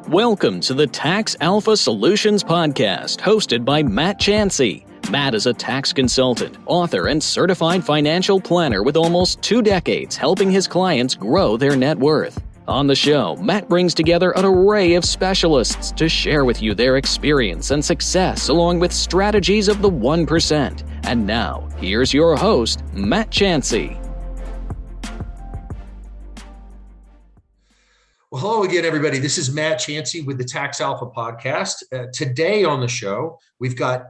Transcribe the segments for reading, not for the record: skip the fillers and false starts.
Welcome to the Tax Alpha Solutions Podcast, hosted by Matt Chansey. Matt is a tax consultant, author, and certified financial planner with almost 2 decades helping his clients grow their net worth. On the show, Matt brings together an array of specialists to share with you their experience and success along with strategies of the 1%. And now, here's your host, Matt Chansey. Well, hello again, everybody. This is Matt Chansey with the Tax Alpha Podcast. Today on the show, we've got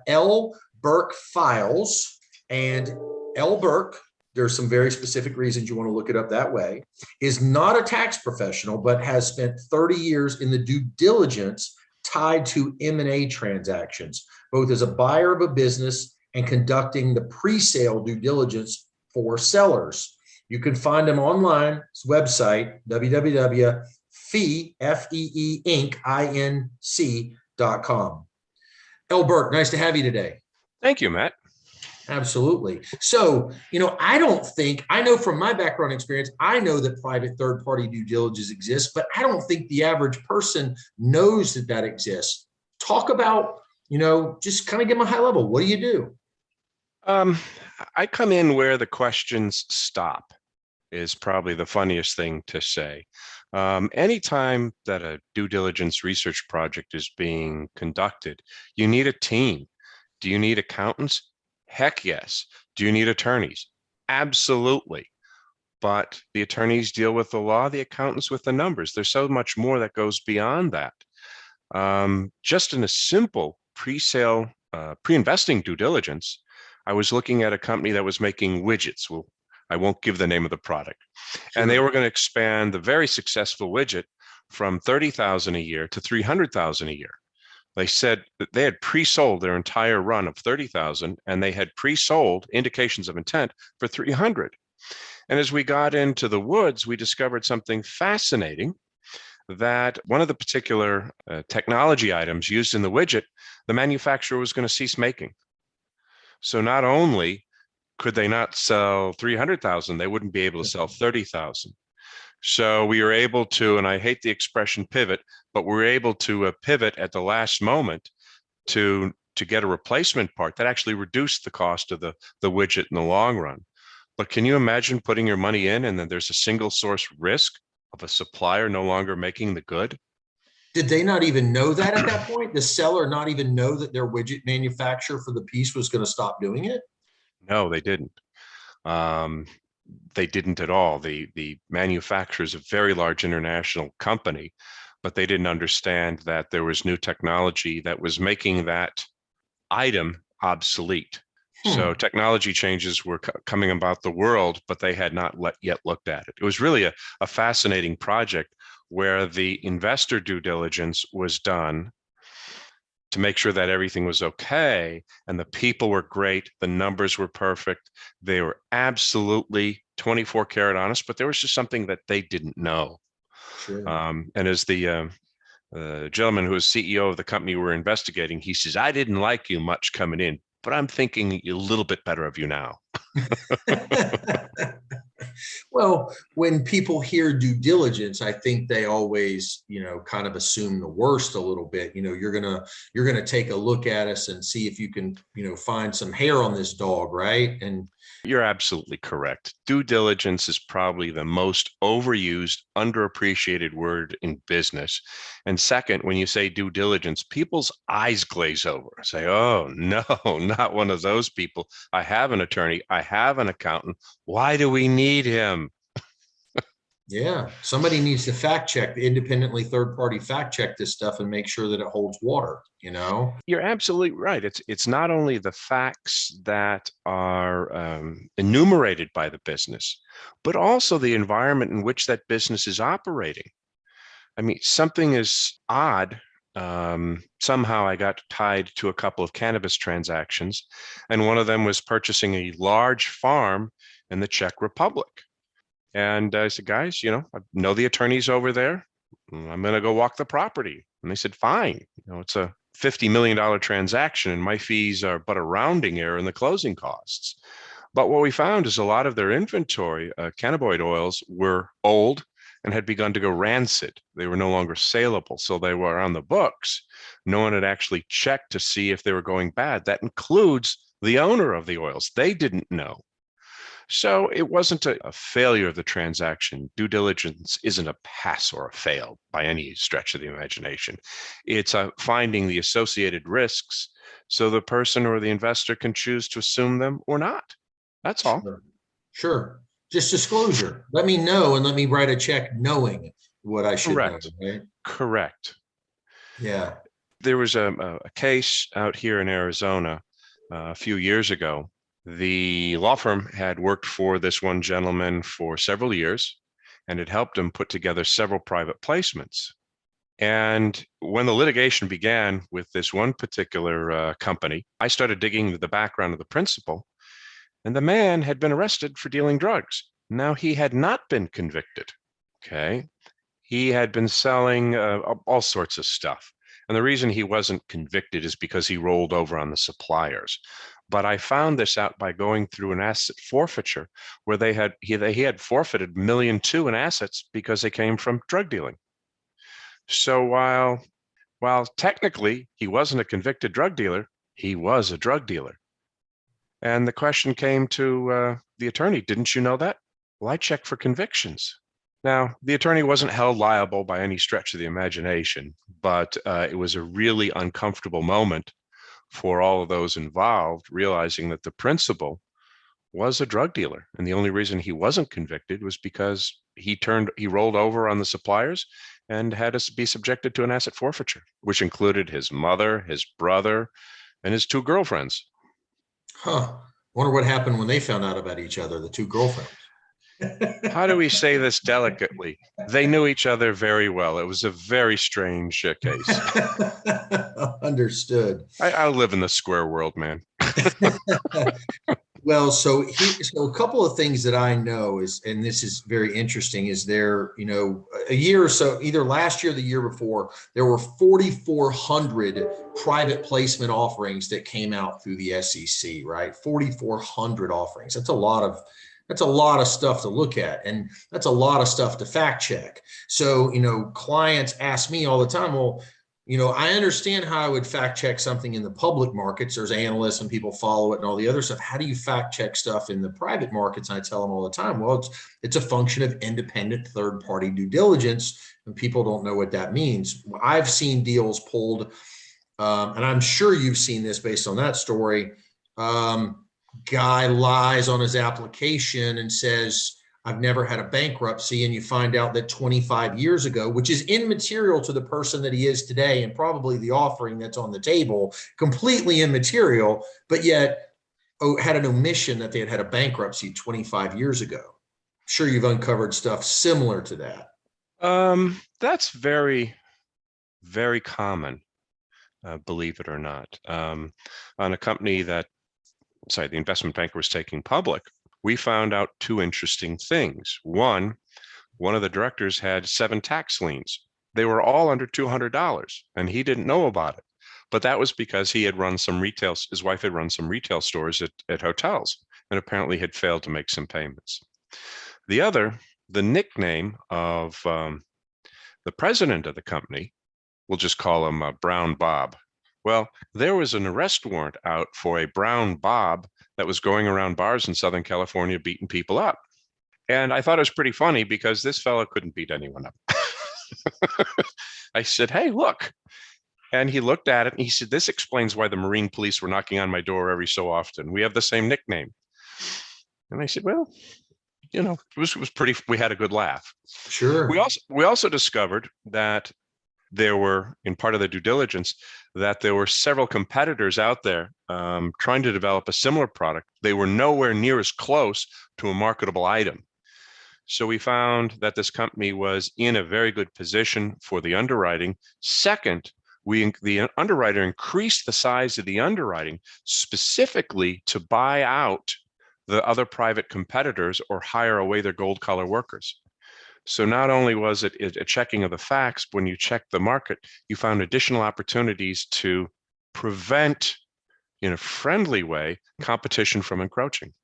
Burke Files. And Burke, there's some very specific reasons you want to look it up that way, is not a tax professional, but has spent 30 years in the due diligence tied to M&A transactions, both as a buyer of a business and conducting the pre-sale due diligence for sellers. You can find him online, his website, feeinc.com. Burke, nice to have you today. Thank you, Matt. Absolutely. So, I know from my background experience, I know that private third-party due diligence exists, but I don't think the average person knows that exists. Talk about, just kind of give them a high level. What do you do? I come in where the questions stop is probably the funniest thing to say. Anytime that a due diligence research project is being conducted, you need a team. Do you need accountants? Heck yes. Do you need attorneys? Absolutely. But the attorneys deal with the law, the accountants with the numbers. There's so much more that goes beyond that. Just in a simple pre-sale, pre-investing due diligence, I was looking at a company that was making widgets. Well, I won't give the name of the product. Sure. And they were going to expand the very successful widget from $30,000 a year to $300,000 a year. They said that they had pre-sold their entire run of $30,000, and they had pre-sold indications of intent for $300,000. And as we got into the woods, we discovered something fascinating, that one of the particular technology items used in the widget, the manufacturer was going to cease making. So not only could they not sell $300,000, they wouldn't be able to sell $30,000. So we were able to, and I hate the expression pivot, but we were able to pivot at the last moment to get a replacement part that actually reduced the cost of the widget in the long run. But can you imagine putting your money in and then there's a single source risk of a supplier no longer making the good? Did they not even know that at that point? The seller not even know that their widget manufacturer for the piece was going to stop doing it? No, they didn't. They didn't at all. The manufacturer is a very large international company, but they didn't understand that there was new technology that was making that item obsolete. So technology changes were coming about the world, but they had not yet looked at it. It was really a fascinating project where the investor due diligence was done to make sure that everything was okay, and the people were great, the numbers were perfect, they were absolutely 24 karat honest, but there was just something that they didn't know. Sure. And as the gentleman who was CEO of the company we're investigating, he says, I didn't like you much coming in, but I'm thinking a little bit better of you now. Well, when people hear due diligence, I think they always, kind of assume the worst a little bit. You're gonna take a look at us and see if you can, find some hair on this dog, right? And you're absolutely correct. Due diligence is probably the most overused, underappreciated word in business. And second, when you say due diligence, people's eyes glaze over. Say, oh, no, not one of those people. I have an attorney. I have an accountant. Why do we need him? Yeah, somebody needs to independently third-party fact check this stuff and make sure that it holds water, You're absolutely right. It's not only the facts that are enumerated by the business, but also the environment in which that business is operating. I mean, something is odd. Somehow I got tied to a couple of cannabis transactions, and one of them was purchasing a large farm in the Czech Republic. And I said, guys, I know the attorneys over there. I'm going to go walk the property. And they said, fine. It's a $50 million transaction and my fees are but a rounding error in the closing costs. But what we found is a lot of their inventory, cannabinoid oils, were old and had begun to go rancid. They were no longer saleable, so they were on the books. No one had actually checked to see if they were going bad. That includes the owner of the oils. They didn't know. So it wasn't a failure of the transaction. Due diligence isn't a pass or a fail by any stretch of the imagination. It's finding the associated risks so the person or the investor can choose to assume them or not. That's all. Sure. Just disclosure. Let me know and let me write a check knowing what I should know. Right? Correct. Yeah. There was a case out here in Arizona a few years ago. The law firm had worked for this one gentleman for several years and had helped him put together several private placements. And when the litigation began with this one particular company, I started digging into the background of the principal, and the man had been arrested for dealing drugs. Now, he had not been convicted, okay? He had been selling all sorts of stuff. And the reason he wasn't convicted is because he rolled over on the suppliers. But I found this out by going through an asset forfeiture where he had forfeited $1.2 million in assets because they came from drug dealing. So while technically he wasn't a convicted drug dealer, he was a drug dealer. And the question came to the attorney, didn't you know that? Well, I checked for convictions. Now, the attorney wasn't held liable by any stretch of the imagination, but it was a really uncomfortable moment for all of those involved, realizing that the principal was a drug dealer. And the only reason he wasn't convicted was because he rolled over on the suppliers and had to be subjected to an asset forfeiture, which included his mother, his brother, and his 2 girlfriends. Huh. Wonder what happened when they found out about each other, the 2 girlfriends. How do we say this delicately? They knew each other very well. It was a very strange case. Understood. I live in the square world, man. Well, so a couple of things that I know is, and this is very interesting, is there, a year or so, either last year or the year before, there were 4,400 private placement offerings that came out through the SEC, right? 4,400 offerings. That's a lot of stuff to look at, and that's a lot of stuff to fact check. So, clients ask me all the time, well, I understand how I would fact check something in the public markets. There's analysts and people follow it and all the other stuff. How do you fact check stuff in the private markets? And I tell them all the time, well, it's a function of independent third-party due diligence, and people don't know what that means. I've seen deals pulled, and I'm sure you've seen this based on that story. Guy lies on his application and says, I've never had a bankruptcy, and you find out that 25 years ago, which is immaterial to the person that he is today, and probably the offering that's on the table, completely immaterial, but yet had an omission that they had a bankruptcy 25 years ago. I'm sure you've uncovered stuff similar to that. That's very, very common, believe it or not. On a company the investment banker was taking public, we found out 2 interesting things. One of the directors had 7 tax liens. They were all under $200, and he didn't know about it. But that was because his wife had run some retail stores at hotels, and apparently had failed to make some payments. The nickname of the president of the company, we'll just call him Brown Bob. Well, there was an arrest warrant out for a Brown Bob that was going around bars in Southern California beating people up. And I thought it was pretty funny because this fellow couldn't beat anyone up. I said, hey, look. And he looked at it and he said, this explains why the Marine police were knocking on my door every so often. We have the same nickname. And I said, well, it was pretty, we had a good laugh. Sure. We also discovered that there were, in part of the due diligence, that there were several competitors out there trying to develop a similar product. They were nowhere near as close to a marketable item. So we found that this company was in a very good position for the underwriting. Second, the underwriter increased the size of the underwriting specifically to buy out the other private competitors or hire away their gold collar workers. So not only was it a checking of the facts, but when you checked the market, you found additional opportunities to prevent, in a friendly way, competition from encroaching.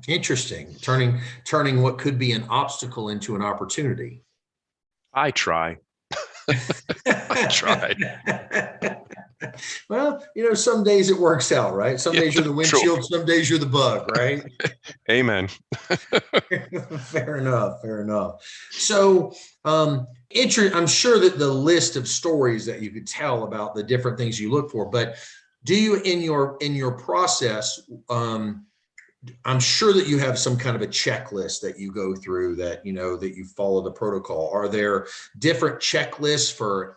Interesting. Turning what could be an obstacle into an opportunity. I try. I try. Well, some days it works out, right? Some days you're the True. windshield, some days you're the bug, right? Amen. Fair enough. Fair enough. So, I'm sure that the list of stories that you could tell about the different things you look for, but do you in your process, I'm sure that you have some kind of a checklist that you go through that that you follow the protocol. Are there different checklists for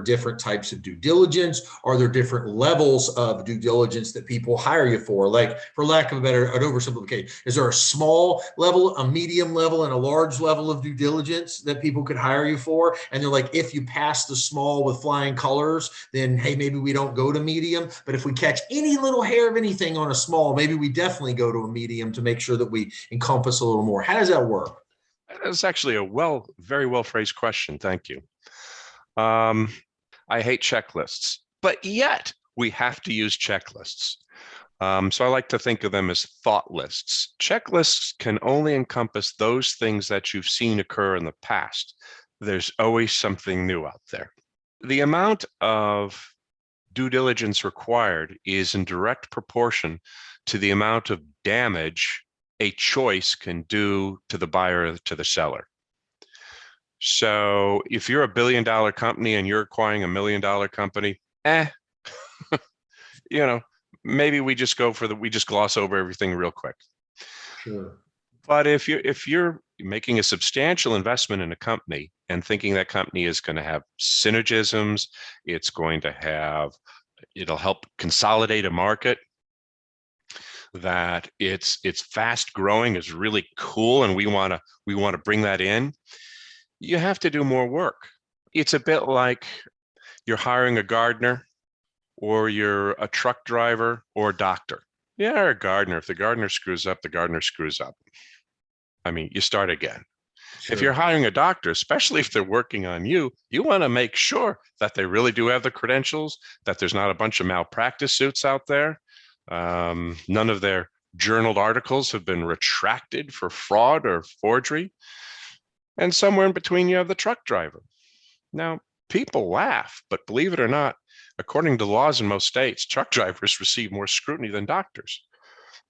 different types of due diligence? Are there different levels of due diligence that people hire you for? Like, for lack of an oversimplification, is there a small level, a medium level, and a large level of due diligence that people could hire you for? And they're like, if you pass the small with flying colors, then hey, maybe we don't go to medium. But if we catch any little hair of anything on a small, maybe we definitely go to a medium to make sure that we encompass a little more. How does that work? That's actually a very well phrased question. Thank you. I hate checklists, but yet we have to use checklists. So I like to think of them as thought lists. Checklists can only encompass those things that you've seen occur in the past. There's always something new out there. The amount of due diligence required is in direct proportion to the amount of damage a choice can do to the buyer or to the seller. So if you're $1 billion company and you're acquiring $1 million company, maybe we just gloss over everything real quick. Sure. But if you're making a substantial investment in a company and thinking that company is going to have synergisms, it'll help consolidate a market, that it's fast growing, is really cool, and we want to bring that in, you have to do more work. It's a bit like you're hiring a gardener, or you're a truck driver, or a doctor. Yeah, or a gardener. If the gardener screws up, the gardener screws up. I mean, you start again. Sure. If you're hiring a doctor, especially if they're working on you, you want to make sure that they really do have the credentials, that there's not a bunch of malpractice suits out there. None of their journaled articles have been retracted for fraud or forgery. And somewhere in between, you have the truck driver. Now, people laugh, but believe it or not, according to laws in most states, truck drivers receive more scrutiny than doctors,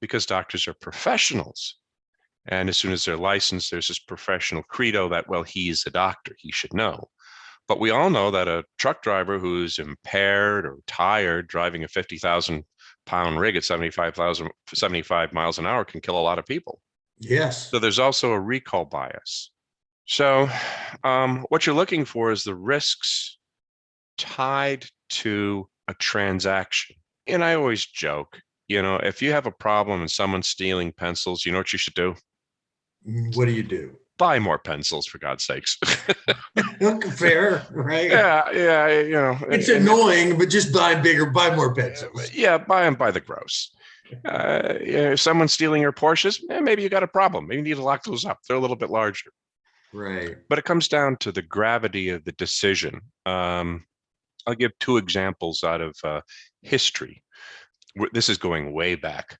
because doctors are professionals. And as soon as they're licensed, there's this professional credo that, well, he's a doctor, he should know. But we all know that a truck driver who's impaired or tired driving a 50,000-pound rig at 75 miles an hour can kill a lot of people. Yes. So there's also a recall bias. So what you're looking for is the risks tied to a transaction. And I always joke, if you have a problem and someone's stealing pencils, you know what you should do? What do you do? Buy more pencils, for God's sakes. Fair, right? Yeah. It's annoying, but just buy more pencils. Yeah, buy them by the gross. If someone's stealing your Porsches, maybe you got a problem. Maybe you need to lock those up. They're a little bit larger. Right. But it comes down to the gravity of the decision. I'll give two examples out of history. This is going way back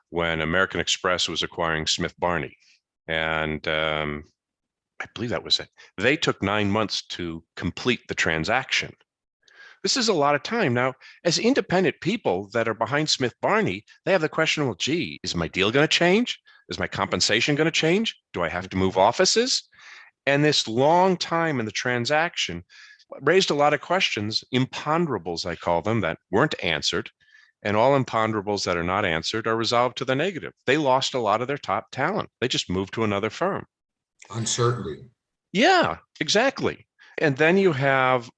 when American Express was acquiring Smith Barney. And I believe that was it. They took 9 months to complete the transaction. This is a lot of time. Now, as independent people that are behind Smith Barney, they have the question, well, gee, is my deal going to change? Is my compensation going to change? Do I have to move offices? And this long time in the transaction raised a lot of questions, imponderables, I call them, that weren't answered. And all imponderables that are not answered are resolved to the negative. They lost a lot of their top talent. They just moved to another firm. Uncertainty. Yeah, exactly. And then you have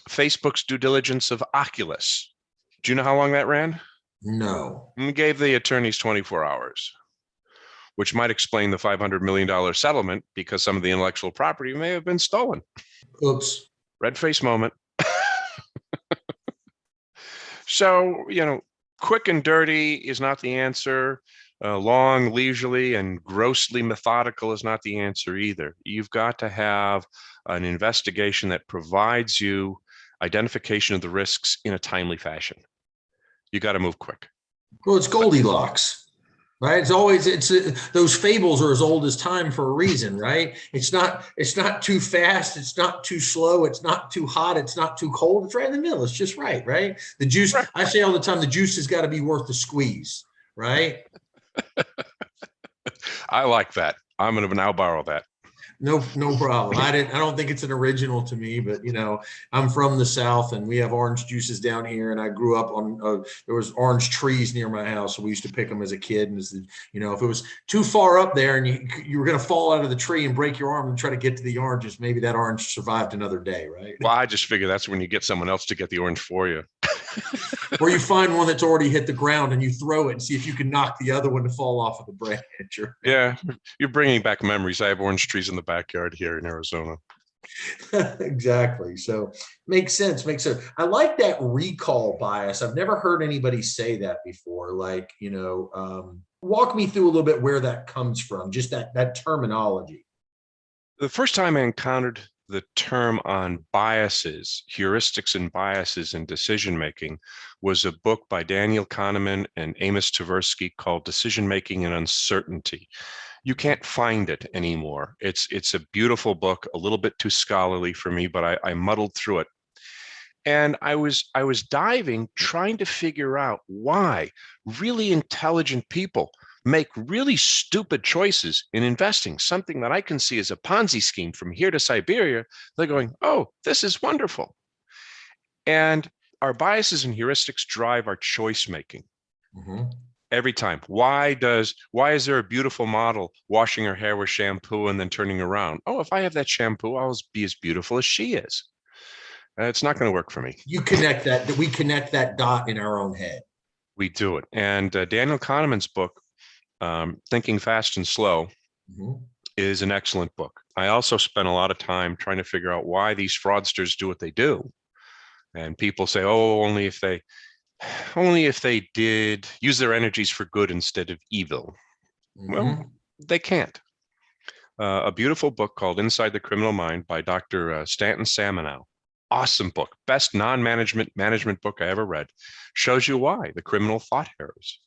Facebook's due diligence of Oculus. Do you know how long that ran? No. We gave the attorneys 24 hours, which might explain the $500 million settlement, because some of the intellectual property may have been stolen. Oops. Red face moment. So, quick and dirty is not the answer. Long, leisurely, and grossly methodical is not the answer either. You've got to have an investigation that provides you identification of the risks in a timely fashion. You got to move quick. Well, it's Goldilocks. Right. Those fables are as old as time for a reason, right? It's not too fast. It's not too slow. It's not too hot. It's not too cold. It's right in the middle. It's just right. Right. The juice, Right. I say all the time, the juice has got to be worth the squeeze. Right. I like that. I'm going to now borrow that. No problem. I don't think it's an original to me, but I'm from the South and we have orange juices down here. And I grew up on, there was orange trees near my house. So we used to pick them as a kid. And if it was too far up there and you were going to fall out of the tree and break your arm and try to get to the oranges, maybe that orange survived another day. Right. Well, I just figure that's when you get someone else to get the orange for you. Or you find one that's already hit the ground and you throw it and see if you can knock the other one to fall off of the branch. Yeah, you're bringing back memories. I have orange trees in the backyard here in Arizona. Exactly. So makes sense. I like that recall bias. I've never heard anybody say that before. Like, walk me through a little bit where that comes from, just that terminology. The first time I encountered the term on biases, heuristics and biases in decision making, was a book by Daniel Kahneman and Amos Tversky called Decision Making and Uncertainty. You can't find it anymore. It's a beautiful book, a little bit too scholarly for me, but I muddled through it. And I was diving, trying to figure out why really intelligent people make really stupid choices in investing, something that I can see as a Ponzi scheme from here to Siberia. They're going, oh, this is wonderful. And our biases and heuristics drive our choice making. Mm-hmm. Every time. Why is there a beautiful model washing her hair with shampoo and then turning around? Oh, if I have that shampoo, I'll be as beautiful as she is. It's not going to work for me. We connect that dot in our own head. We do it. And Daniel Kahneman's book, Thinking Fast and Slow, mm-hmm. is an excellent book. I also spent a lot of time trying to figure out why these fraudsters do what they do. And people say, oh, only if they did use their energies for good instead of evil. Mm-hmm. Well, they can't. A beautiful book called Inside the Criminal Mind by Dr. Stanton Samanow. Awesome book. Best management book I ever read. Shows you why, the criminal thought errors.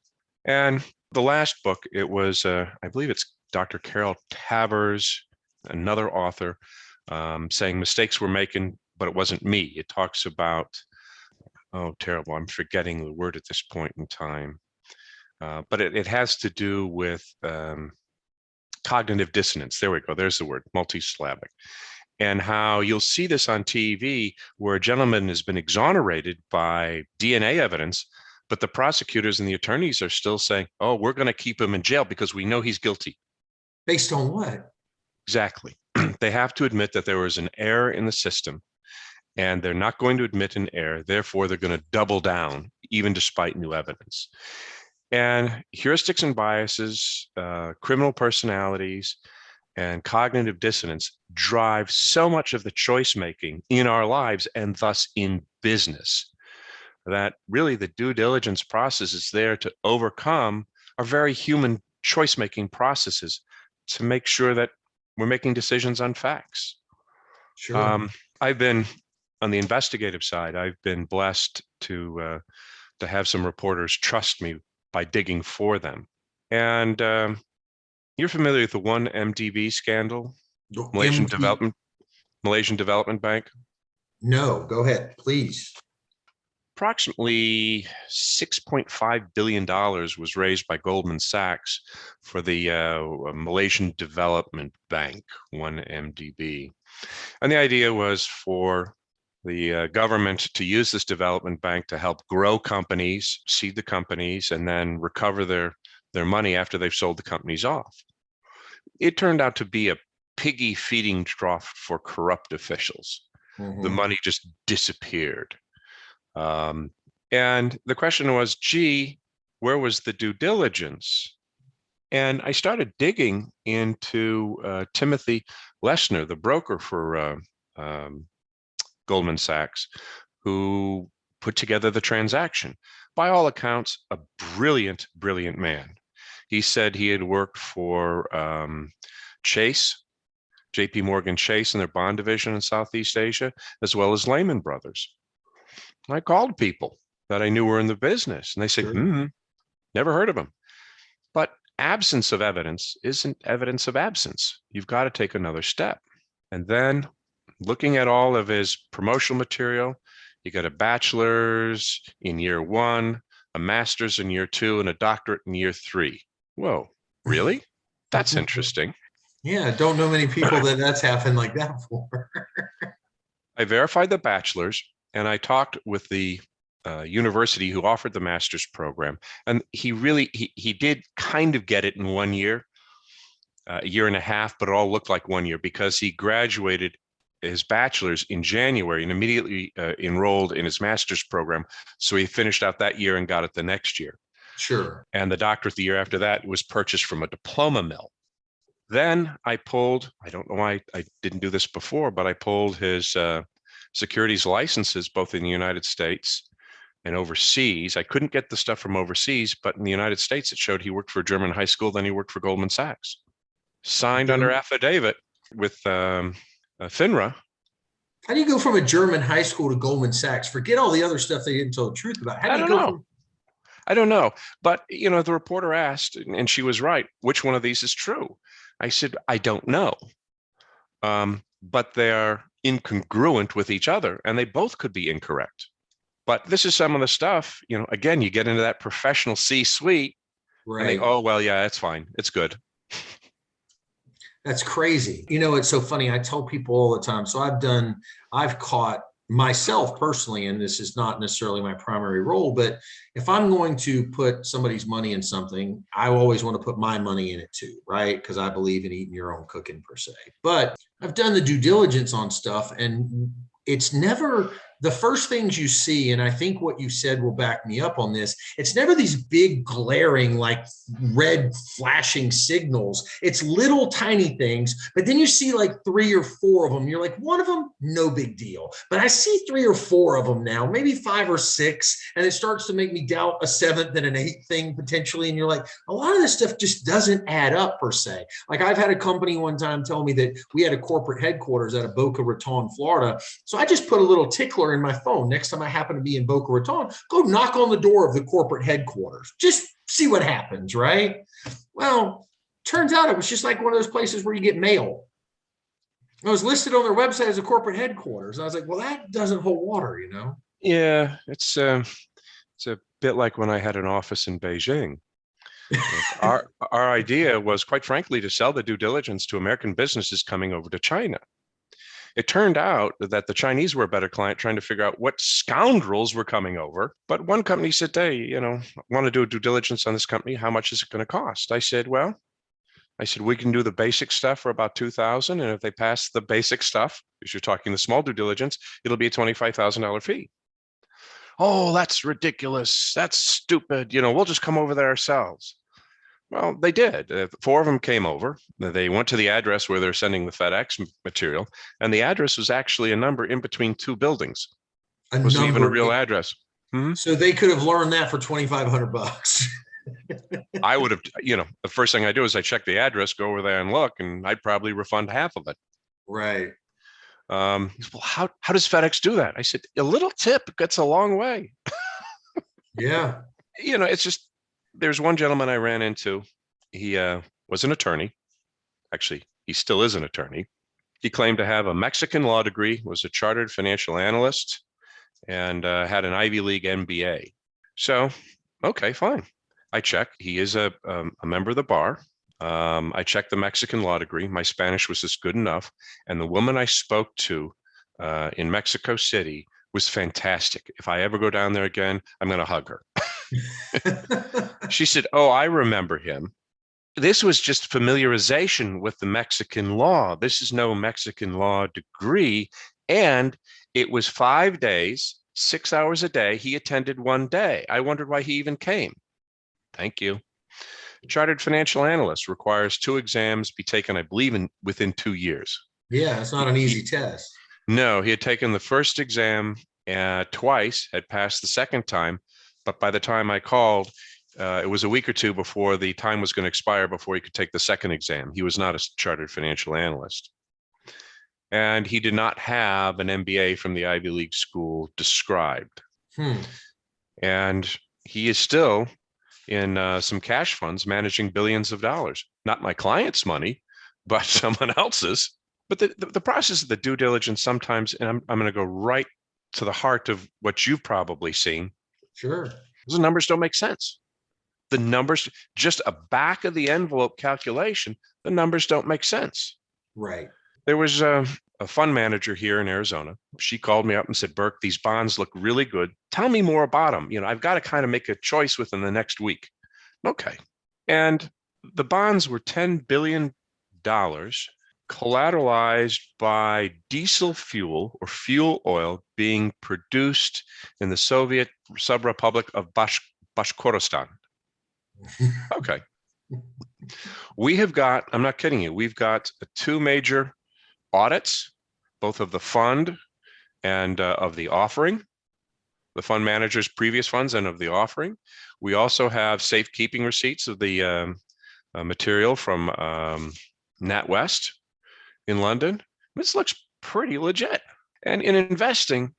And the last book, it was, I believe it's Dr. Carol Tavers, another author, saying mistakes we're making, but it wasn't me. It talks about, oh, terrible, I'm forgetting the word at this point in time. But it has to do with cognitive dissonance. There we go. There's the word, multisyllabic. And how you'll see this on TV where a gentleman has been exonerated by DNA evidence, but the prosecutors and the attorneys are still saying, oh, we're going to keep him in jail because we know he's guilty. Based on what? Exactly. They have to admit that there was an error in the system, and they're not going to admit an error. Therefore, they're going to double down, even despite new evidence. And heuristics and biases, criminal personalities, and cognitive dissonance drive so much of the choice making in our lives and thus in business that really the due diligence process is there to overcome our very human choice making processes to make sure that we're making decisions on facts. Sure. I've been on the investigative side. I've been blessed to have some reporters trust me by digging for them. And you're familiar with the 1MDB scandal, Malaysian Development Bank? No, go ahead, please. Approximately $6.5 billion was raised by Goldman Sachs for the Malaysian Development Bank, 1MDB. And the idea was for the government to use this development bank to help grow companies, seed the companies, and then recover their money after they've sold the companies off. It turned out to be a piggy feeding trough for corrupt officials. Mm-hmm. The money just disappeared. And the question was, gee, where was the due diligence? And I started digging into Timothy Lessner, the broker for Goldman Sachs, who put together the transaction. By all accounts, a brilliant, brilliant man. He said he had worked for Chase, JP Morgan Chase and their bond division in Southeast Asia, as well as Lehman Brothers. I called people that I knew were in the business, and they said, Sure. Never heard of him. But absence of evidence isn't evidence of absence. You've got to take another step. And then looking at all of his promotional material, you got a bachelor's in year 1, a master's in year 2, and a doctorate in year 3. Whoa, really? That's interesting. Yeah, don't know many people that's happened like that for. I verified the bachelor's, and I talked with the university who offered the master's program, and he did kind of get it in 1 year, a year and a half, but it all looked like 1 year because he graduated his bachelor's in January and immediately enrolled in his master's program. So he finished out that year and got it the next year. Sure. And the doctorate the year after that was purchased from a diploma mill. Then I don't know why I didn't do this before, but I pulled his securities licenses, both in the United States and overseas. I couldn't get the stuff from overseas, but in the United States, it showed he worked for a German high school, then he worked for Goldman Sachs. Signed under affidavit with FINRA. How do you go from a German high school to Goldman Sachs? Forget all the other stuff they didn't tell the truth about. How do you go from... I don't know. But, the reporter asked, and she was right, which one of these is true? I said, I don't know. But they're incongruent with each other, and they both could be incorrect. But this is some of the stuff, again, you get into that professional C-suite, right? And they, oh, well, yeah, it's fine. It's good. That's crazy. It's so funny. I tell people all the time. So I've caught myself personally, and this is not necessarily my primary role, but if I'm going to put somebody's money in something, I always want to put my money in it too, right? Because I believe in eating your own cooking per se. But I've done the due diligence on stuff, and it's never the first things you see. And I think what you said will back me up on this. It's never these big glaring, like red flashing signals. It's little tiny things, but then you see like 3 or 4 of them. You're like, one of them, no big deal. But I see 3 or 4 of them now, maybe 5 or 6. And it starts to make me doubt a 7th and an 8th thing potentially. And you're like, a lot of this stuff just doesn't add up per se. Like I've had a company one time tell me that we had a corporate headquarters out of Boca Raton, Florida. So I just put a little tickler in my phone. Next time I happen to be in Boca Raton, go knock on the door of the corporate headquarters. Just see what happens, right? Well, turns out it was just like one of those places where you get mail. It was listed on their website as a corporate headquarters. I was like, well, that doesn't hold water, Yeah, it's a bit like when I had an office in Beijing. Our idea was, quite frankly, to sell the due diligence to American businesses coming over to China. It turned out that the Chinese were a better client, trying to figure out what scoundrels were coming over. But one company said, hey, I want to do a due diligence on this company. How much is it going to cost? I said, we can do the basic stuff for about $2,000. And if they pass the basic stuff, because you're talking the small due diligence, it'll be a $25,000 fee. Oh, that's ridiculous. That's stupid. We'll just come over there ourselves. Well, they did. 4 of them came over. They went to the address where they're sending the FedEx material, and the address was actually a number in between 2 buildings. It wasn't even a real address. So they could have learned that for $2,500. I would have, the first thing I do is I check the address, go over there and look, and I'd probably refund half of it. Right. Well, how does FedEx do that? I said, a little tip gets a long way. Yeah. It's just, there's one gentleman I ran into. He was an attorney. Actually, he still is an attorney. He claimed to have a Mexican law degree, was a chartered financial analyst, and had an Ivy League MBA. So, okay, fine. I checked. He is a member of the bar. I checked the Mexican law degree. My Spanish was just good enough. And the woman I spoke to in Mexico City was fantastic. If I ever go down there again, I'm going to hug her. She said, oh, I remember him. This was just familiarization with the Mexican law. This is no Mexican law degree. And it was 5 days, 6 hours a day. He attended 1 day. I wondered why he even came. Thank you. Chartered financial analyst requires 2 exams be taken, I believe, within 2 years. Yeah, it's not an easy test. No, he had taken the first exam twice, had passed the second time. But by the time I called, it was a week or 2 before the time was going to expire before he could take the second exam. He was not a chartered financial analyst. And he did not have an MBA from the Ivy League school described. And he is still in some cash funds managing billions of dollars. Not my client's money, but someone else's. But the process of the due diligence sometimes, and I'm going to go right to the heart of what you've probably seen. Sure. The numbers don't make sense. The numbers, just a back of the envelope calculation, the numbers don't make sense. Right. There was a fund manager here in Arizona. She called me up and said, Burke, these bonds look really good. Tell me more about them. I've got to kind of make a choice within the next week. Okay. And the bonds were $10 billion collateralized by diesel fuel or fuel oil being produced in the Soviet sub-republic of Bashkortostan. Okay. We have got, I'm not kidding you, we've got two major audits, both of the fund and of the offering, the fund manager's previous funds and of the offering. We also have safekeeping receipts of the material from NatWest in London. This looks pretty legit. And in investing,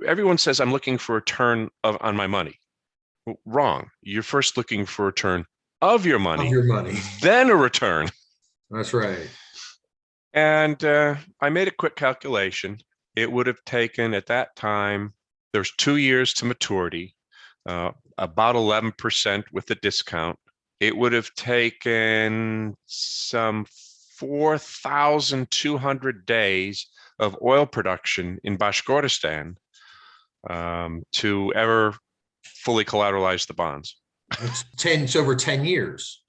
everyone says I'm looking for a return on my money. Wrong. You're first looking for a return of your money, then a return. That's right. And I made a quick calculation. It would have taken at that time, there's 2 years to maturity, about 11% with the discount. It would have taken some 4,200 days of oil production in Bashkortostan to ever fully collateralize the bonds. It's over 10 years.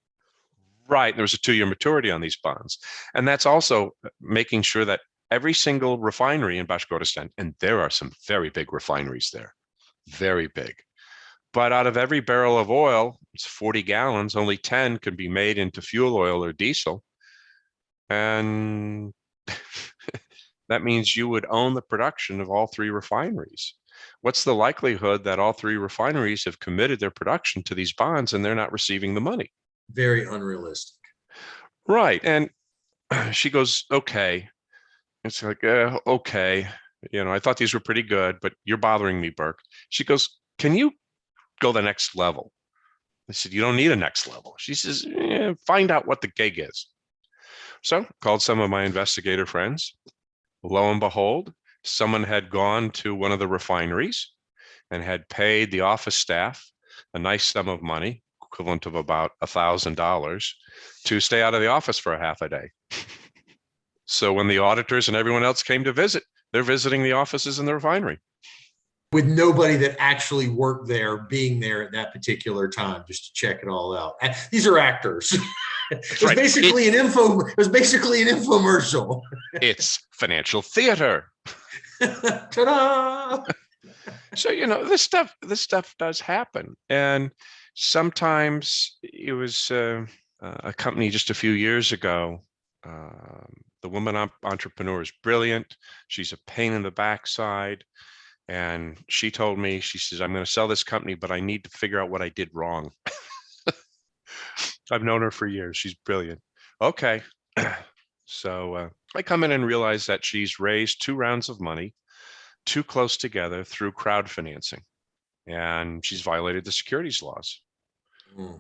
Right. There was a 2-year maturity on these bonds. And that's also making sure that every single refinery in Bashkortostan, and there are some very big refineries there, very big. But out of every barrel of oil, it's 40 gallons, only 10 can be made into fuel oil or diesel. And that means you would own the production of all 3 refineries. What's the likelihood that all 3 refineries have committed their production to these bonds and they're not receiving the money? Very unrealistic. Right. And she goes, okay. It's like, okay. I thought these were pretty good, but you're bothering me, Burke. She goes, can you go the next level? I said, you don't need a next level. She says, find out what the gig is. So called some of my investigator friends. Lo and behold, someone had gone to one of the refineries and had paid the office staff a nice sum of money, equivalent of about $1,000, to stay out of the office for a half a day. So when the auditors and everyone else came to visit, they're visiting the offices in the refinery. With nobody that actually worked there being there at that particular time, just to check it all out. These are actors. It was basically an infomercial. It's financial theater. Ta-da! So, this stuff does happen. And sometimes it was a company just a few years ago. The woman entrepreneur is brilliant. She's a pain in the backside. And she told me, she says, I'm going to sell this company, but I need to figure out what I did wrong. I've known her for years. She's brilliant. Okay. So I come in and realize that she's raised 2 rounds of money too close together through crowd financing. And she's violated the securities laws.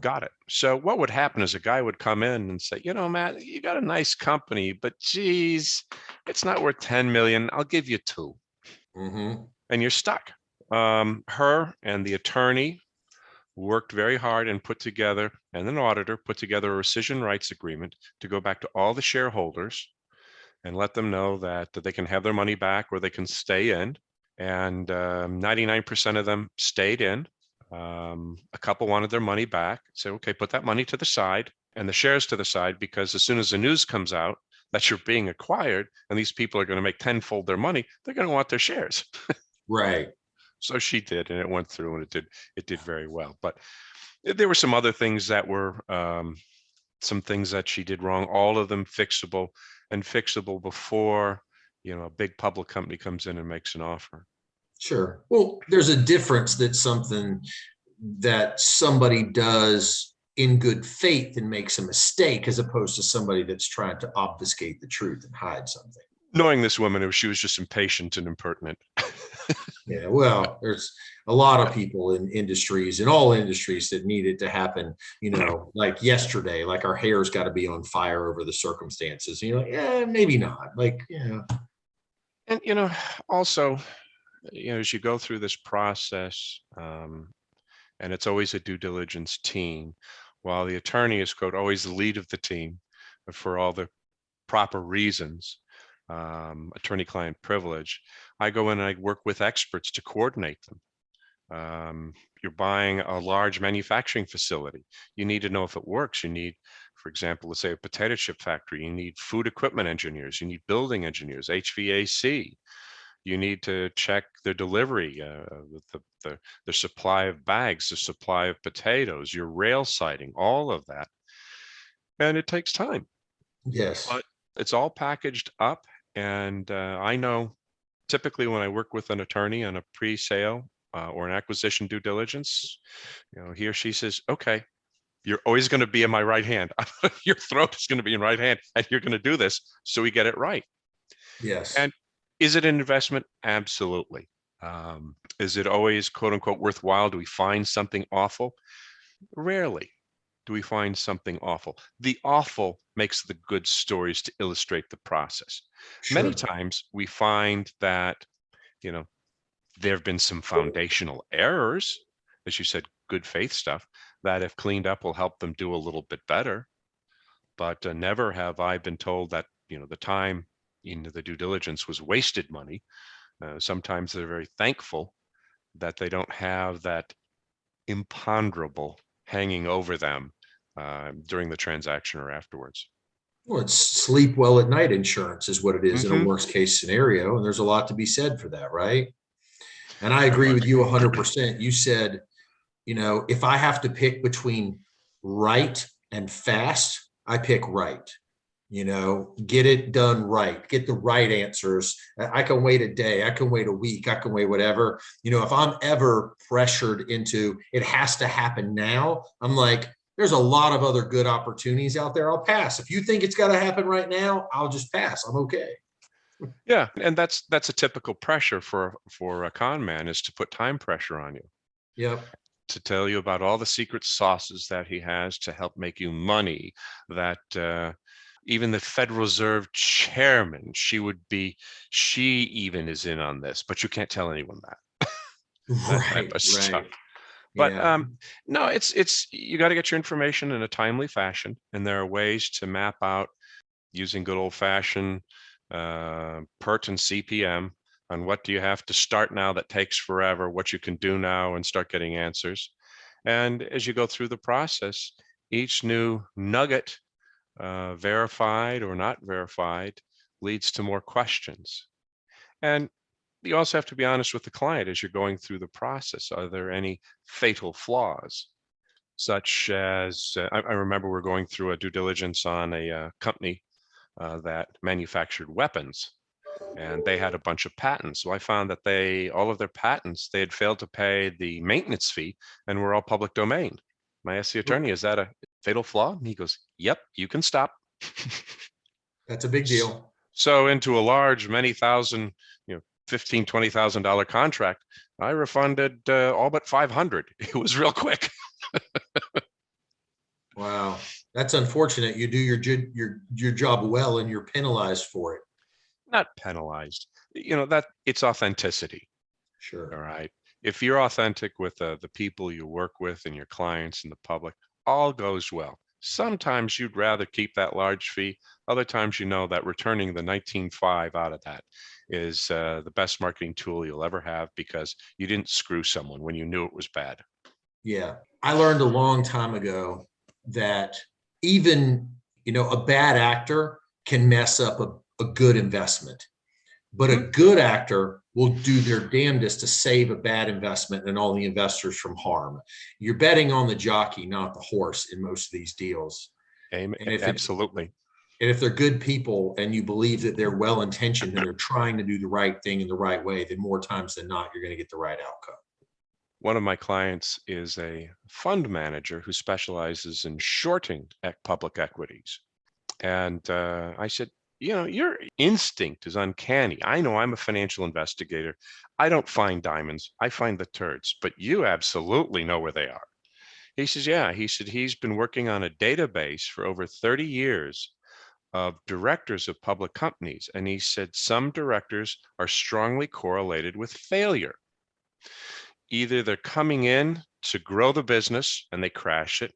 Got it. So what would happen is a guy would come in and say, Matt, you got a nice company, but geez, it's not worth 10 million. I'll give you 2. Mm-hmm. And you're stuck. Her and the attorney worked very hard and and an auditor put together a rescission rights agreement to go back to all the shareholders and let them know that they can have their money back or they can stay in. And 99% of them stayed in. A couple wanted their money back. So, okay, put that money to the side and the shares to the side, because as soon as the news comes out that you're being acquired and these people are going to make tenfold their money, they're going to want their shares. Right. So she did, and it went through, and it did very well. But there were some other things that were some things that she did wrong. All of them fixable before a big public company comes in and makes an offer. Sure. Well, there's a difference that something that somebody does in good faith and makes a mistake, as opposed to somebody that's trying to obfuscate the truth and hide something. Knowing this woman, she was just impatient and impertinent. Yeah, well, there's a lot of people in industries, in all industries, that need it to happen, like yesterday, like our hair's got to be on fire over the circumstances. And you're like, yeah, maybe not. Like, yeah. And, also, as you go through this process, and it's always a due diligence team, while the attorney is, quote, always the lead of the team for all the proper reasons, attorney-client privilege, I go in and I work with experts to coordinate them. You're buying a large manufacturing facility. You need to know if it works. You need, for example, let's say a potato chip factory. You need food equipment engineers. You need building engineers, HVAC. You need to check their delivery, the supply of bags, the supply of potatoes, your rail siding, all of that. And it takes time. Yes. But it's all packaged up. And I know typically when I work with an attorney on a pre-sale or an acquisition due diligence, he or she says, okay, you're always going to be in my right hand. Your throat is going to be in right hand, and you're going to do this so we get it right. Yes. And is it an investment? Absolutely. Is it always, quote unquote, worthwhile? Do we find something awful? Rarely do we find something awful. The awful makes the good stories to illustrate the process. Sure. Many times we find that, there have been some foundational errors, as you said, good faith stuff, that if cleaned up will help them do a little bit better. But never have I been told that, the time in the due diligence was wasted money. Sometimes they're very thankful that they don't have that imponderable hanging over them during the transaction or afterwards. Well, it's sleep well at night insurance is what it is in a Mhm. worst case scenario. And there's a lot to be said for that, right? And I Very agree much. with you 100%. You said, if I have to pick between right and fast, I pick right. Get it done right, get the right answers. I can wait a day, I can wait a week, I can wait whatever. If I'm ever pressured into it has to happen now, I'm like, there's a lot of other good opportunities out there. I'll pass. If you think it's got to happen right now, I'll just pass. I'm okay. Yeah, and that's a typical pressure for a con man, is to put time pressure on you, Yep. to tell you about all the secret sauces that he has to help make you money, that even the Federal Reserve chairman, she even is in on this, but you can't tell anyone that. That type Right, of stuff. right. But Yeah. no, it's you got to get your information in a timely fashion, and there are ways to map out using good old fashioned PERT and CPM on what do you have to start now that takes forever, what you can do now, and start getting answers. And as you go through the process, each new nugget, verified or not verified, leads to more questions. And you also have to be honest with the client as you're going through the process. Are there any fatal flaws? Such as, I remember we're going through a due diligence on a company that manufactured weapons, and they had a bunch of patents. So I found that all of their patents, they had failed to pay the maintenance fee and were all public domain. And I asked the attorney, is that a fatal flaw? And he goes, yep, you can stop. That's a big deal. So into a large, many thousand, $15,000, $20,000 contract, I refunded all but 500. It was real quick. Wow. That's unfortunate. You do your job well and you're penalized for it. Not penalized. That it's authenticity. Sure. All right. If you're authentic with the people you work with and your clients and the public, all goes well. Sometimes you'd rather keep that large fee. Other times, that returning the 19.5 out of that is the best marketing tool you'll ever have, because you didn't screw someone when you knew it was bad. Yeah. I learned a long time ago that even, a bad actor can mess up a good investment, but a good actor will do their damnedest to save a bad investment and all the investors from harm. You're betting on the jockey, not the horse, in most of these deals. Amen. And Absolutely. if they're good people and you believe that they're well-intentioned and they're trying to do the right thing in the right way, then more times than not, you're going to get the right outcome. One of my clients is a fund manager who specializes in shorting public equities. And I said, your instinct is uncanny. I know I'm a financial investigator. I don't find diamonds. I find the turds, but you absolutely know where they are. He says, yeah. He said he's been working on a database for over 30 years of directors of public companies. And he said some directors are strongly correlated with failure. Either they're coming in to grow the business and they crash it,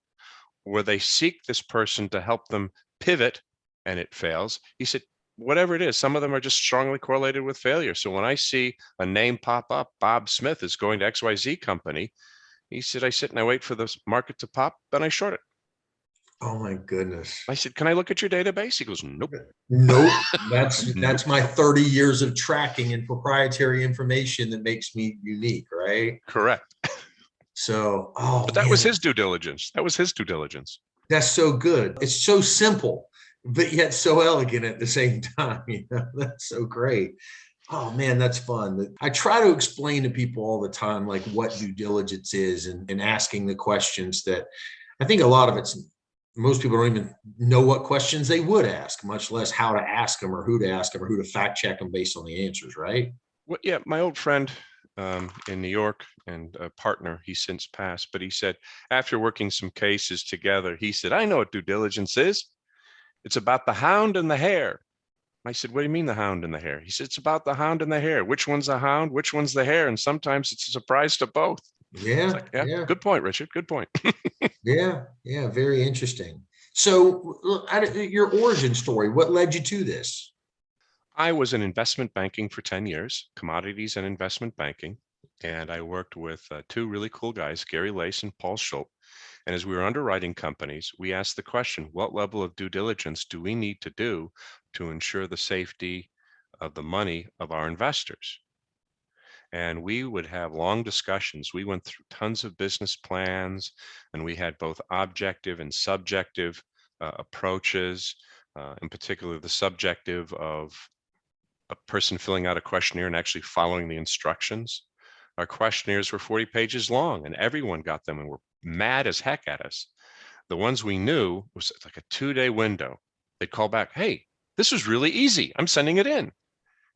or they seek this person to help them pivot and it fails. He said, whatever it is, some of them are just strongly correlated with failure. So when I see a name pop up, Bob Smith is going to XYZ company, he said, I sit and I wait for the market to pop, then I short it. Oh my goodness. I said, can I look at your database? He goes, nope. Nope. That's Nope. my 30 years of tracking and proprietary information that makes me unique, right? Correct. So, But that was his due diligence. That was his due diligence. That's so good. It's so simple, but yet so elegant at the same time. That's so great. Oh man, that's fun. I try to explain to people all the time, like what due diligence is and asking the questions that I think a lot of it's most people don't even know what questions they would ask, much less how to ask them or who to ask them or who to fact check them based on the answers, right? Well, yeah, my old friend in New York and a partner, he's since passed, but he said after working some cases together, he said, I know what due diligence is. It's about the hound and the hare. I said, what do you mean the hound and the hare? He said, it's about the hound and the hare. Which one's the hound? Which one's the hare? And sometimes it's a surprise to both. Yeah. Like, yeah. Good point, Richard. Good point. Yeah. Very interesting. So your origin story, what led you to this? I was in investment banking for 10 years, commodities and investment banking. And I worked with two really cool guys, Gary Lace and Paul Schultz. And as we were underwriting companies, we asked the question, what level of due diligence do we need to do to ensure the safety of the money of our investors? And we would have long discussions. We went through tons of business plans, and we had both objective and subjective approaches, in particular the subjective of a person filling out a questionnaire and actually following the instructions. Our questionnaires were 40 pages long, and everyone got them and were mad as heck at us. The ones we knew was like a 2-day window. They'd call back, hey, this was really easy. I'm sending it in.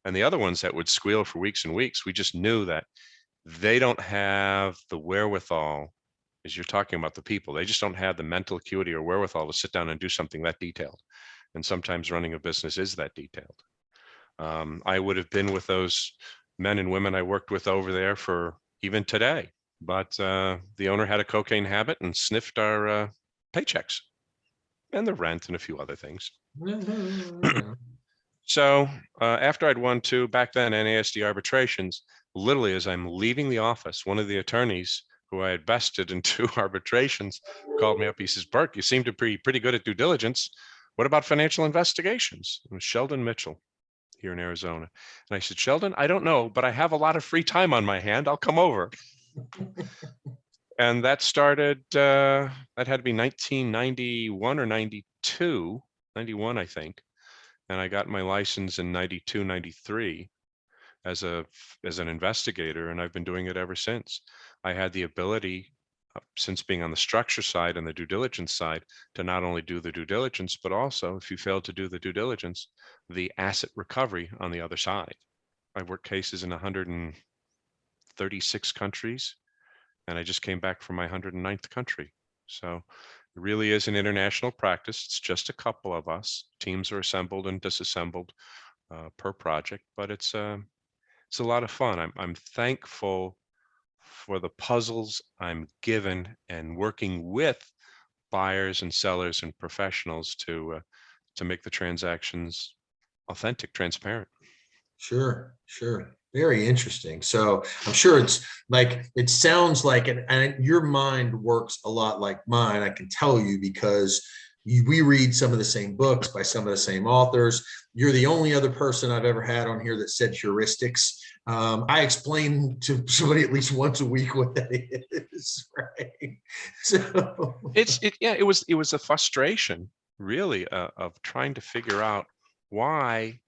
And the other ones that would squeal for weeks and weeks, we just knew that they don't have the wherewithal, as you're talking about the people, they just don't have the mental acuity or wherewithal to sit down and do something that detailed. And sometimes running a business is that detailed. I would have been with those men and women I worked with over there for even today, but the owner had a cocaine habit and sniffed our paychecks and the rent and a few other things. So after I'd won 2 back then NASD arbitrations, literally as I'm leaving the office, one of the attorneys who I had bested in 2 arbitrations called me up. He says, Burke, you seem to be pretty good at due diligence. What about financial investigations? It was Sheldon Mitchell here in Arizona. And I said, Sheldon, I don't know, but I have a lot of free time on my hand. I'll come over. And that started, that had to be 1991 or 92, 91, I think. And I got my license in 92, 93 as an investigator, and I've been doing it ever since. I had the ability, since being on the structure side and the due diligence side, to not only do the due diligence, but also, if you fail to do the due diligence, the asset recovery on the other side. I've worked cases in 136 countries, and I just came back from my 109th country. So it really is an international practice. It's just a couple of us. Teams are assembled and disassembled per project, but it's a lot of fun. I'm thankful for the puzzles I'm given and working with buyers and sellers and professionals to make the transactions authentic, transparent. Sure. Very interesting. So I'm sure it's like, it sounds like, and your mind works a lot like mine. I can tell you because we read some of the same books by some of the same authors. You're the only other person I've ever had on here that said heuristics. I explain to somebody at least once a week what that is, right? So it was a frustration, really, of trying to figure out why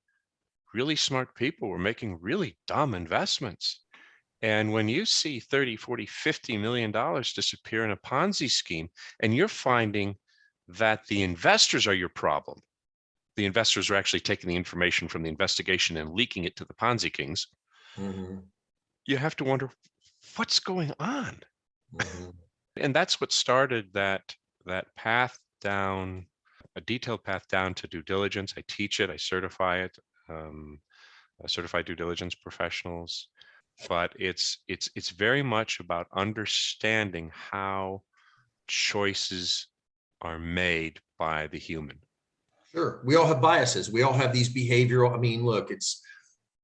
really smart people were making really dumb investments. And when you see 30, 40, $50 million disappear in a Ponzi scheme, and you're finding that the investors are your problem, the investors are actually taking the information from the investigation and leaking it to the Ponzi kings, you have to wonder what's going on. And that's what started that path down, a detailed path down to due diligence. I teach it, I certify it, certified due diligence professionals. But it's very much about understanding how choices are made by the human. Sure. We all have biases. We all have these behavioral. I mean, look,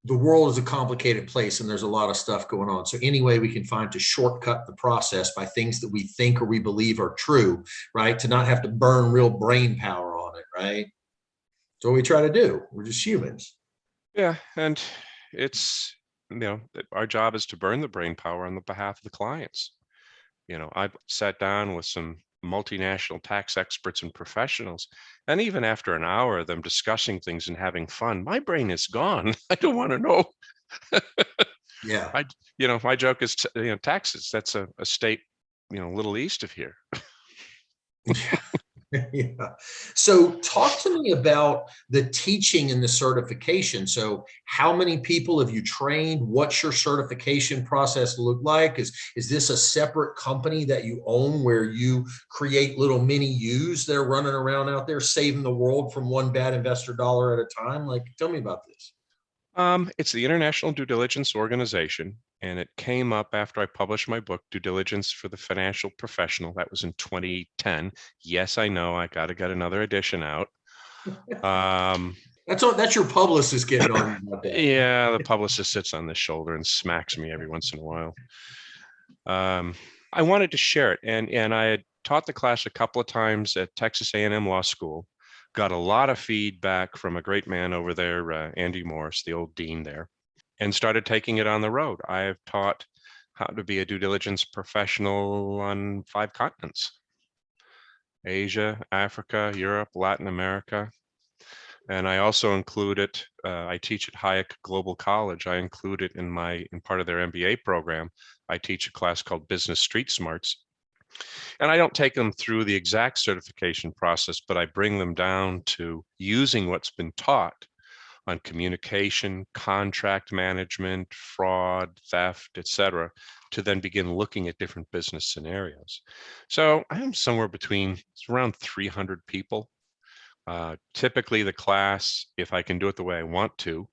the world is a complicated place and there's a lot of stuff going on. So any way we can find to shortcut the process by things that we think or we believe are true, right? To not have to burn real brain power on it, right? That's what we try to do. We're just humans. Yeah. And it's, our job is to burn the brain power on the behalf of the clients. I've sat down with some multinational tax experts and professionals, and even after an hour of them discussing things and having fun, my brain is gone. I don't want to know. Yeah. My joke is, taxes. That's a state, a little east of here. Yeah. So talk to me about the teaching and the certification. So how many people have you trained? What's your certification process look like? Is this a separate company that you own where you create little mini yous that are running around out there saving the world from one bad investor dollar at a time? Like, tell me about this. It's the International Due Diligence Organization, and it came up after I published my book, Due Diligence for the Financial Professional. That was in 2010. Yes, I know, I got to get another edition out. That's your publicist getting on about that. Yeah, the publicist sits on the shoulder and smacks me every once in a while. I wanted to share it, and I had taught the class a couple of times at Texas A&M Law School. Got a lot of feedback from a great man over there, Andy Morris, the old dean there, and started taking it on the road. I have taught how to be a due diligence professional on 5 continents: Asia, Africa, Europe, Latin America. And I also include it, I teach at Hayek Global College. I include it in part of their MBA program. I teach a class called Business Street Smarts. And I don't take them through the exact certification process, but I bring them down to using what's been taught on communication, contract management, fraud, theft, etc., to then begin looking at different business scenarios. So I am somewhere between around 300 people. Typically the class, if I can do it the way I want to,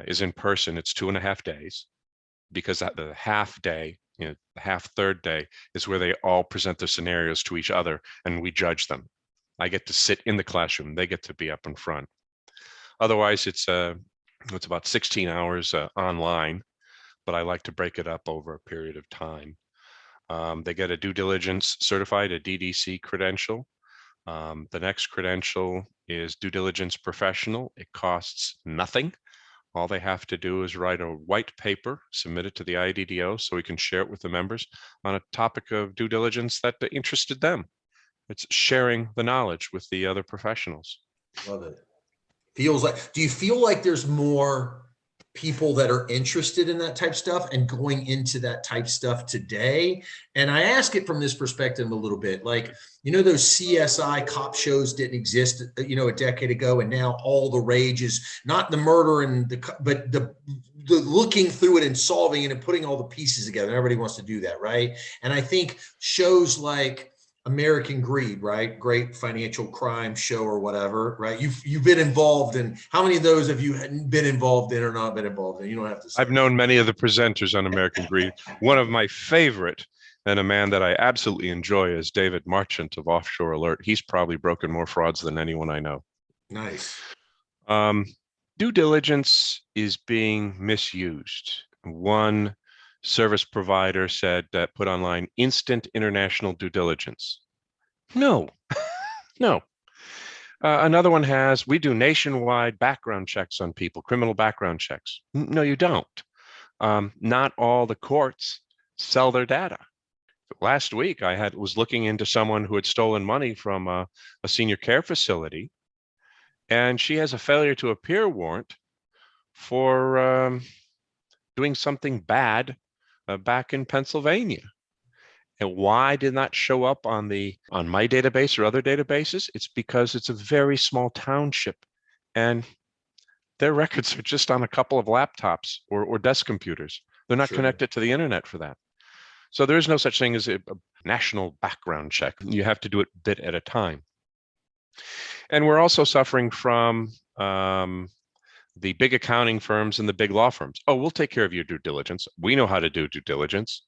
is in person. It's 2.5 days, because at the half day, the third day is where they all present their scenarios to each other and we judge them. I get to sit in the classroom. They get to be up in front. Otherwise, it's about 16 hours online, but I like to break it up over a period of time. They get a due diligence certified, a DDC credential. The next credential is due diligence professional. It costs nothing. All they have to do is write a white paper, submit it to the IDDO so we can share it with the members on a topic of due diligence that interested them. It's sharing the knowledge with the other professionals. Love it. Do you feel like there's more people that are interested in that type stuff and going into that type stuff today? And I ask it from this perspective a little bit, like, those CSI cop shows didn't exist, a decade ago. And now all the rage is not the murder but the looking through it and solving it and putting all the pieces together. Everybody wants to do that. Right. And I think shows like American Greed, right? Great financial crime show or whatever, right? You've been involved in, how many of those have you been involved in or not been involved in? You don't have to say. I've known many of the presenters on American Greed. One of my favorite, and a man that I absolutely enjoy, is David Marchant of Offshore Alert. He's probably broken more frauds than anyone I know. Nice. Due diligence is being misused. One service provider said that put online instant international due diligence. No, no. Another one has, we do nationwide background checks on people, criminal background checks. No, you don't. Not all the courts sell their data. Last week, I was looking into someone who had stolen money from a senior care facility, and she has a failure to appear warrant for doing something bad back in Pennsylvania. And why did not show up on my database or other databases? It's because it's a very small township, and their records are just on a couple of laptops or desk computers. They're not Sure. connected to the internet for that. So there is no such thing as a national background check. You have to do it bit at a time. And we're also suffering from the big accounting firms and the big law firms. Oh, we'll take care of your due diligence. We know how to do due diligence.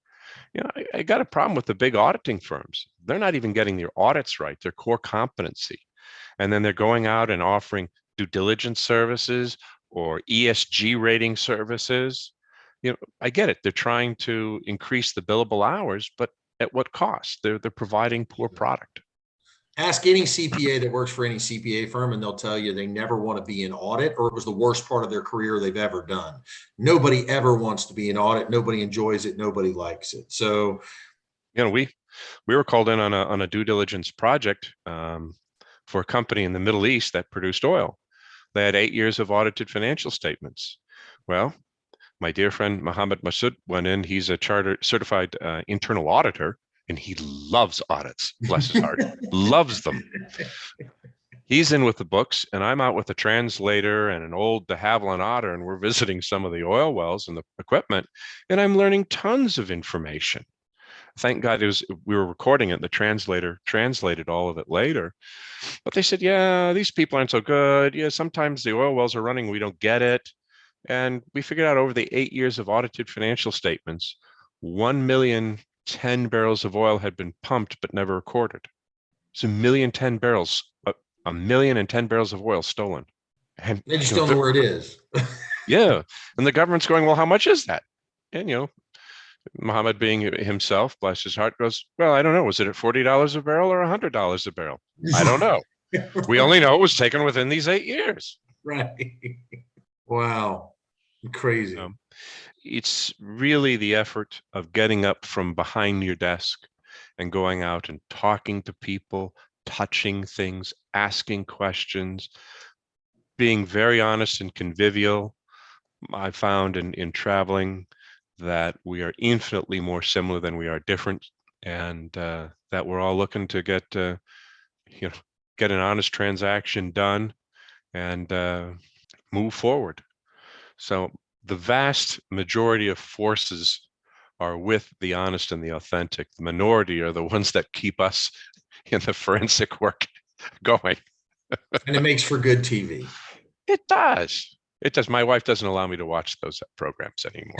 I got a problem with the big auditing firms. They're not even getting their audits right, their core competency. And then they're going out and offering due diligence services or ESG rating services. I get it. They're trying to increase the billable hours, but at what cost? They're providing poor product. Ask any CPA that works for any CPA firm, and they'll tell you they never want to be in audit, or it was the worst part of their career they've ever done. Nobody ever wants to be in audit. Nobody enjoys it. Nobody likes it. So, we were called in on a due diligence project for a company in the Middle East that produced oil. They had 8 years of audited financial statements. Well, my dear friend Mohammed Masood went in. He's a certified internal auditor, and he loves audits. Bless his heart, loves them. He's in with the books, and I'm out with a translator and an old de Havilland otter, and we're visiting some of the oil wells and the equipment, and I'm learning tons of information. Thank God we were recording it. The translator translated all of it later. But they said, yeah, these people aren't so good. Yeah, sometimes the oil wells are running, we don't get it. And we figured out over the 8 years of audited financial statements, 1,000,010 barrels of oil had been pumped but never recorded. It's 1,000,010 barrels, 1,010 barrels of oil stolen. And they just don't know where it is. Yeah. And the government's going, well, how much is that? And, Muhammad, being himself, bless his heart, goes, well, I don't know. Was it at $40 a barrel or $100 a barrel? I don't know. We only know it was taken within these 8 years. Right. Wow. Crazy. It's really the effort of getting up from behind your desk and going out and talking to people, touching things, asking questions, being very honest and convivial. I found in traveling that we are infinitely more similar than we are different, and that we're all looking to get an honest transaction done and move forward. So the vast majority of forces are with the honest and the authentic. The minority are the ones that keep us in the forensic work going. And it makes for good TV. It does. It does. My wife doesn't allow me to watch those programs anymore.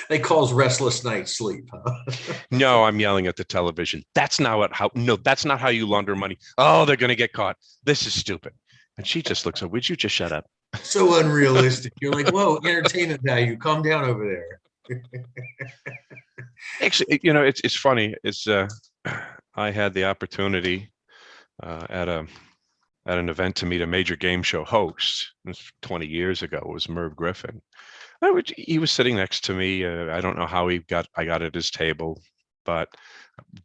They cause restless night sleep, huh? No, I'm yelling at the television. That's not how you launder money. Oh, they're going to get caught. This is stupid. And she just looks up. Would you just shut up? So unrealistic. You're like, whoa, entertainment value. Calm down over there. Actually, it's funny. I had the opportunity at an event to meet a major game show host. It was 20 years ago. It was Merv Griffin. He was sitting next to me. I don't know how I got at his table, but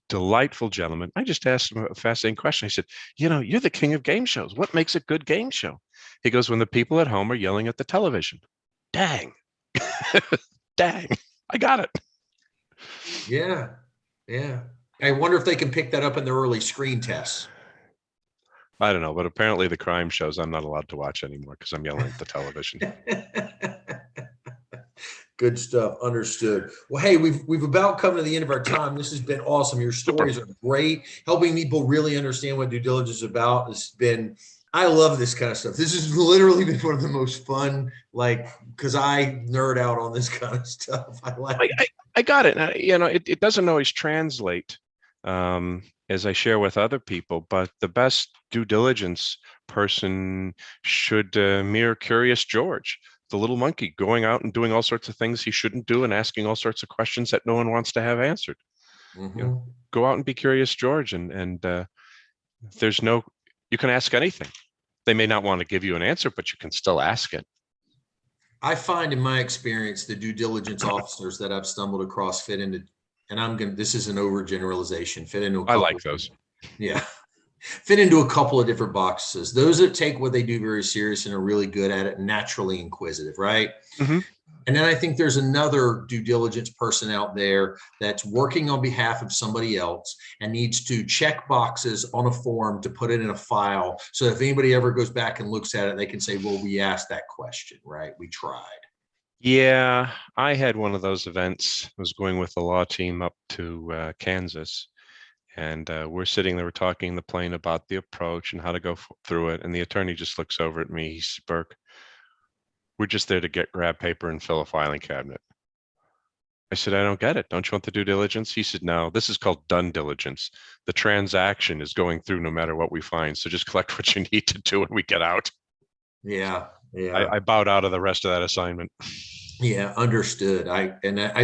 delightful gentleman. I just asked him a fascinating question. I said, you're the king of game shows. What makes a good game show? He goes, when the people at home are yelling at the television. Dang. Dang. I got it. Yeah. Yeah. I wonder if they can pick that up in the early screen tests. I don't know, but apparently the crime shows I'm not allowed to watch anymore because I'm yelling at the television. Good stuff. Understood. Well, hey, we've about come to the end of our time. This has been awesome. Your stories are great, helping people really understand what due diligence is about. I love this kind of stuff. This has literally been one of the most fun, because I nerd out on this kind of stuff. I got it. It doesn't always translate as I share with other people, but the best due diligence person should mirror Curious George, the little monkey going out and doing all sorts of things he shouldn't do and asking all sorts of questions that no one wants to have answered. Mm-hmm. Go out and be Curious George, and you can ask anything. They may not want to give you an answer, but you can still ask it. I find in my experience, the due diligence officers that I've stumbled across fit into, and this is an overgeneralization, fit into. I like those. Yeah. Fit into a couple of different boxes. Those that take what they do very serious and are really good at it, naturally inquisitive, right? Mm-hmm. And then I think there's another due diligence person out there that's working on behalf of somebody else and needs to check boxes on a form to put it in a file. So if anybody ever goes back and looks at it, they can say, well, we asked that question, right? We tried. Yeah, I had one of those events. I was going with the law team up to Kansas, and we're sitting there, we're talking in the plane about the approach and how to go through it. And the attorney just looks over at me. He says, Burke, we're just there to grab paper and fill a filing cabinet. I said, I don't get it. Don't you want the due diligence? He said, no, this is called done diligence. The transaction is going through no matter what we find. So just collect what you need to do when we get out. Yeah. Yeah. I bowed out of the rest of that assignment. Yeah, understood. I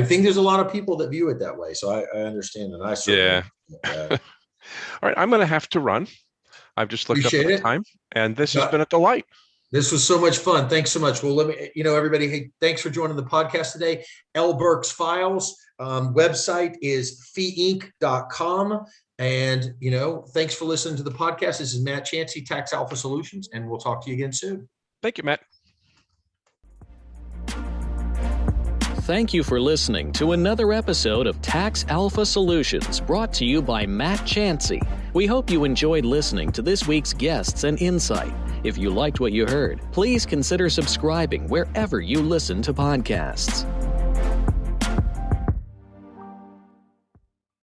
think there's a lot of people that view it that way. So I understand that. I certainly All right, I'm going to have to run. I've just looked Appreciate up the it. time, and this has been a delight. This was so much fun. Thanks so much. Well, let me, everybody, hey, thanks for joining the podcast today. L. Burke's Files website is feeinc.com. And, thanks for listening to the podcast. This is Matt Chancey, Tax Alpha Solutions, and we'll talk to you again soon. Thank you, Matt. Thank you for listening to another episode of Tax Alpha Solutions, brought to you by Matt Chancey. We hope you enjoyed listening to this week's guests and insight. If you liked what you heard, please consider subscribing wherever you listen to podcasts.